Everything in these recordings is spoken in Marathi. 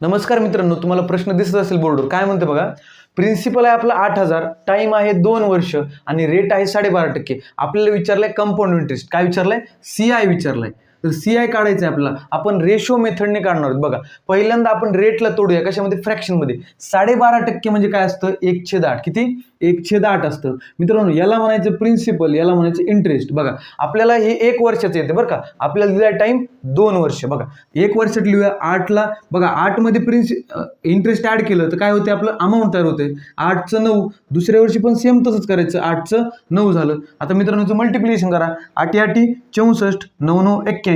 नमस्कार मित्रांनो, तुम्हाला प्रश्न दिसत असेल बोर्डवर. काय म्हणते बघा. प्रिन्सिपल आहे आपला 8,000, टाइम आहे 2 वर्ष आणि रेट आहे 12.5%. आपल्याला विचारलंय कंपाऊंड इंटरेस्ट. काय विचारलंय? CI विचारलंय. तर CI काढायचं आहे आपल्याला. आपण रेशो मेथडने काढणार आहोत. बघा, पहिल्यांदा आपण रेटला तोडूया. कशामध्ये? फ्रॅक्शनमध्ये. 12.5% म्हणजे काय असतं? 1/8. किती? 1/8 असतं. मित्रांनो, याला म्हणायचं प्रिन्सिपल, याला म्हणायचं इंटरेस्ट. बघा, आपल्याला हे 1 वर्षाचं येते बरं का. आपल्याला दिलाय टाइम 2 वर्ष. बघा, 1 वर्षात लिहूया. 8ला बघा, 8 मध्ये इंटरेस्ट ऍड केलं तर काय होते? आपलं अमाऊंट तयार होते. 8चं 9. दुसऱ्या वर्षी पण सेम तसंच करायचं. 8चं 9 झालं. आता मित्रांनो, मल्टिप्लिकेशन करा. 8 8 64, 9 9 81.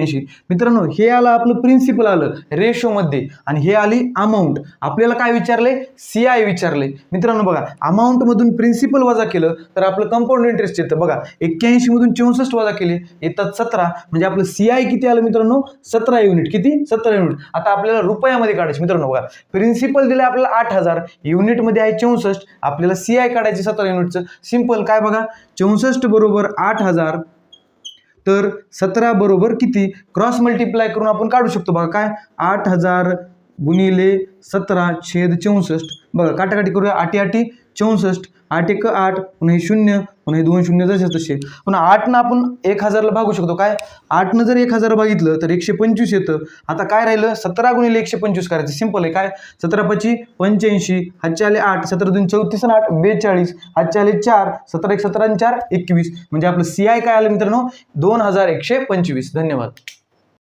मित्रांनो, हे आलं आपलं प्रिन्सिपल आलं रेशोमध्ये आणि हे आली अमाऊंट. आपल्याला काय विचारले? CI विचारले. मित्रांनो बघा, अमाऊंट मधून प्रिन्सिपल वजा केलं तर आपलं कंपाऊंड इंटरेस्ट येतं. बघा, 81 मधून 64 वजा केले येतात 17. म्हणजे आपलं CI किती आलं मित्रांनो? 17 युनिट. किती? 17 युनिट. आता आपल्याला रुपयामध्ये काढायचे. मित्रांनो बघा, प्रिन्सिपल दिले आपल्याला 8,000, युनिटमध्ये आहे 64. आपल्याला CI काढायचे 17 युनिटचं. सिंपल. काय बघा, 64 बरोबर 8,000 तर 17 बरोबर किती? क्रॉस मल्टिप्लाय करून आपण काढू शकतो. बघा, काय? 8,000 गुणिले 17/64. बघा, काटाकाटी करूया. 8 8 64, 8 1 8, पुन्हा हे 0, पुन्हा हे 2 0 जसे तसे. पुन्हा 8 आपण 1000ला भागू शकतो. काय? 8 जर 1000 भागितलं तर 125 येतं. आता काय राहिलं? 17 गुणिले 125 करायचं. सिंपल आहे. काय? 17 5 85, हातचे आले 8, 17 2 34 आणि 8 42, हातचे आले 4, 17 1 17 आणि 4 21. म्हणजे आपलं CI काय आलं मित्रांनो? 2125. धन्यवाद.